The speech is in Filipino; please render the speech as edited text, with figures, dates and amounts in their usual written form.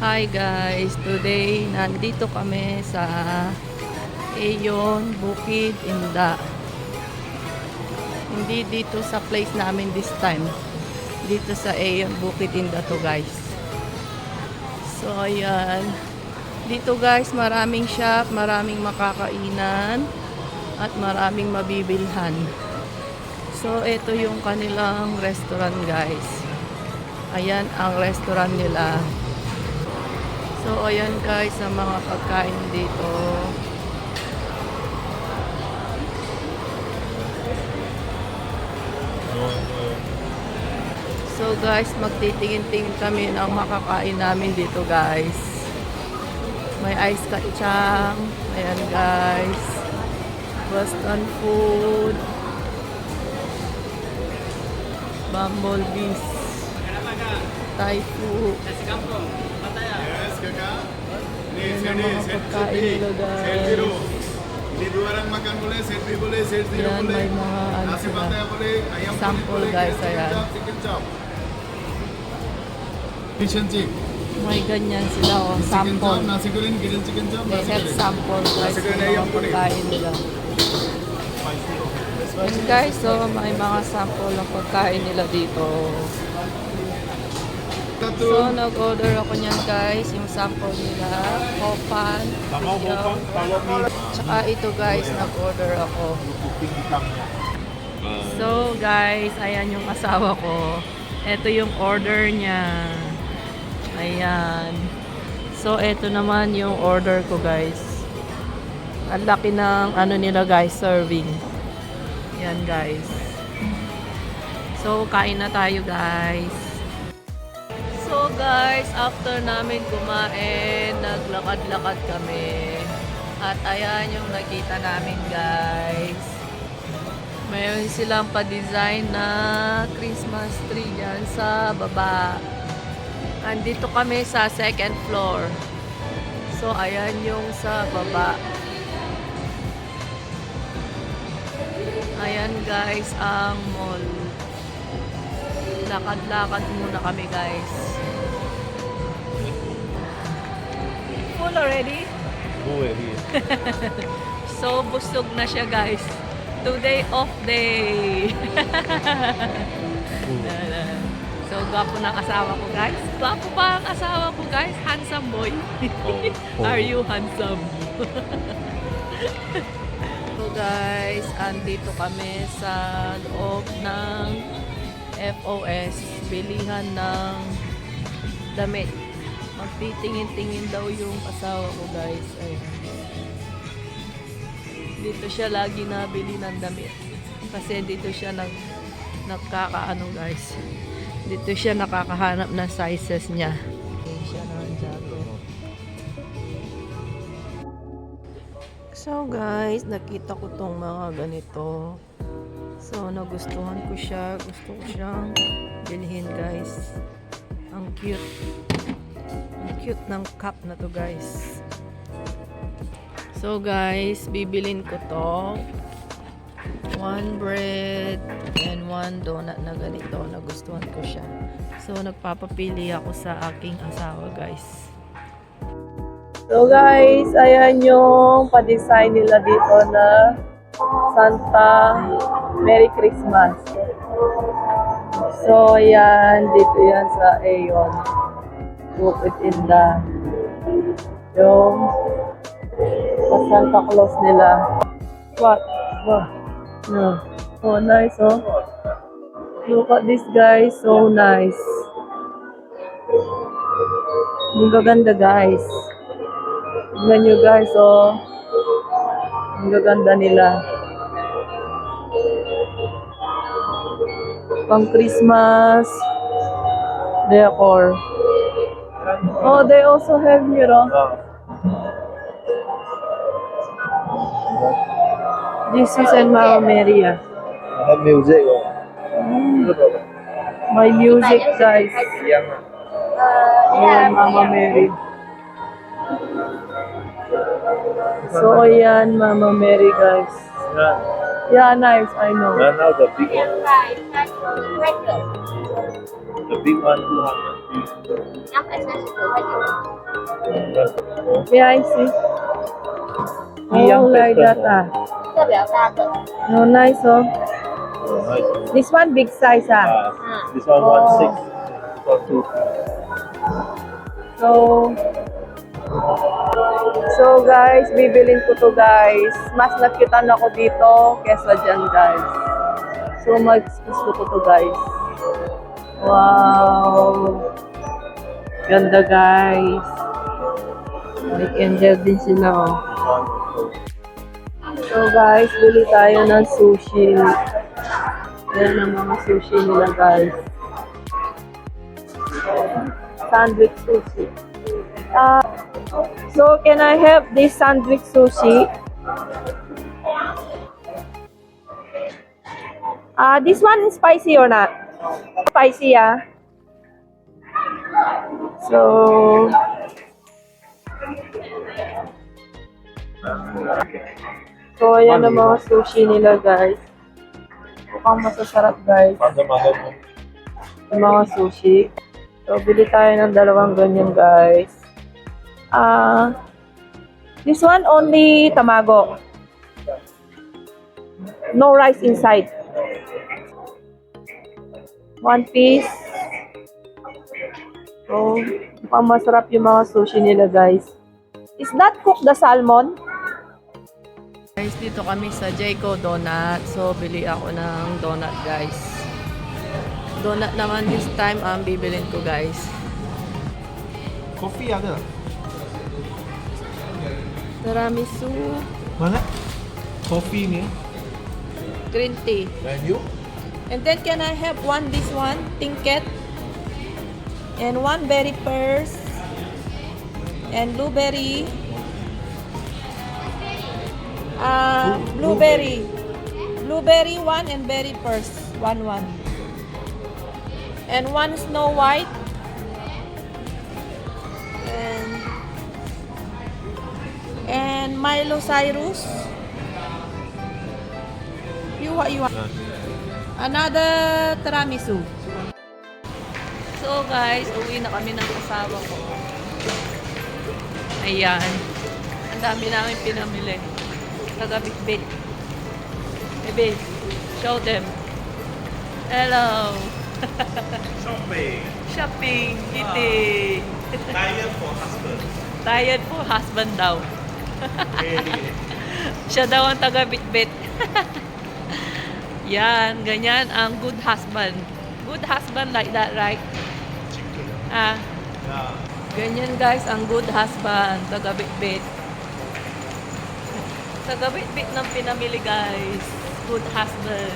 Hi guys, today nandito kami sa Aeon Bukid Inda. Hindi dito sa place namin this time. Dito sa Aeon Bukid Inda to guys. So ayan. Dito guys, maraming shop, maraming makakainan at maraming mabibilhan. So ito yung kanilang restaurant guys. Ayan ang restaurant nila. So, ayan guys, sa mga pagkain dito. So guys, magtitingin-tingin kami ng makakain namin dito guys. May ice kacang. Ayan guys. Western food. Bumblebees. Thai food. Yan ang mga pagkain nila guys. Yan, may mga ano sila. Sample guys, ayan. May ganyan sila oh, sample. They have sample guys ng mga pagkain nila. Yes guys, so may mga sample ng pagkain nila dito. So, nag-order ako niyan guys, yung sample nila, Hopan, tsaka ito guys, nag-order ako. So guys, ayan yung asawa ko. Ito yung order niya. Ayan. So, ito naman yung order ko guys. Ang laki ng ano nila guys, serving. Ayan guys. So, kain na tayo guys. So guys, after namin kumain, naglakad-lakad kami. At ayan yung nakita namin guys. Mayroon silang pa-design na Christmas tree dyan sa baba. Andito kami sa second floor. So ayan yung sa baba. Ayan guys ang mall. Lakad-lakad muna kami guys. Full already? Full already. So busog na siya guys. Today off day. So gwapo ng asawa ko guys. Gwapo pa ang asawa ko guys. Handsome boy. Are you handsome? So guys, andito kami sa loob ng FOS, bilihan ng damit. Magtitingin-tingin daw yung asawa ko guys. Ayun. Dito siya lagi nabili ng damit. Kasi dito siya nagkakaano guys. Dito siya nakakahanap ng sizes niya. Okay, siya ng jacket. So guys, nakita ko tong mga ganito. So, nagustuhan ko siya. Gusto ko siyang bilhin, guys. Ang cute. Ang cute ng cup na to, guys. So, guys, bibilin ko to. One bread and one donut na ganito. Nagustuhan ko siya. So, nagpapapili ako sa aking asawa, guys. So, guys, ayan yung pa-design nila dito na Santa Merry Christmas. So, yan. Dito yan sa Aeon Bukid Inda. Yung Santa Claus nila. What? Wow. No. Oh, nice, oh. Look at this, guys. So nice. Ang gaganda, guys. Tignan nyo, guys, oh. Ang gaganda nila. Pang Christmas decor. Oh, they also have here, oh. This is in Mama Mary. I have music. My music, guys. Yeah, Mama Mary. So, ayan, Mama Mary, guys. Yeah, nice. I know. Now the big one. The big one, 200. Yeah, I see. Oh, like that ah. Oh, nice oh. Oh, nice. This one big size ah. This one, Oh. 1.6. This one, 2. So guys, bibilin ko to guys. Mas nakitan ako dito kesa dyan guys. So mas gusto ko to guys. Wow! Ganda guys. Like angel din sila oh. So guys, bili tayo ng sushi. Ayan ang mga sushi nila guys. Sandwich sushi. So can I have this sandwich sushi? This one is spicy or not? Spicy ah. So ayan ang mga sushi nila guys. Mukhang masasarap guys. Yung mga sushi. So bili tayo ng dalawang ganyan guys. This one only tamago. No rice inside. One piece. So, mukhang masarap yung mga sushi nila guys. Is that cooked the salmon? Guys, dito kami sa Jayco Donut. So, bili ako ng donut guys. Donut naman this time ang bibilin ko guys. Coffee ada? Tiramisu, Mana? Coffee ni? green tea. Menu? And then can I have one this one, tingket? And one berry purse. And blueberry. Blueberry. Blueberry one and berry purse. One. And one Snow White. And Milo Cyrus. What you want? Another tiramisu. So guys, uwi na kami ng asawa ko. Ayan. Ang dami namin pinamili. Taga-bit-bit. Baby, show them. Hello. Shopping. Eating. Tired for husband. Tired for husband daw. Siya daw ang taga-bit-bit. Yan, ganyan ang good husband. Good husband like that, right? Yeah. Ganyan guys ang good husband. Taga-bit-bit. Taga-bit-bit ng pinamili guys. Good husband.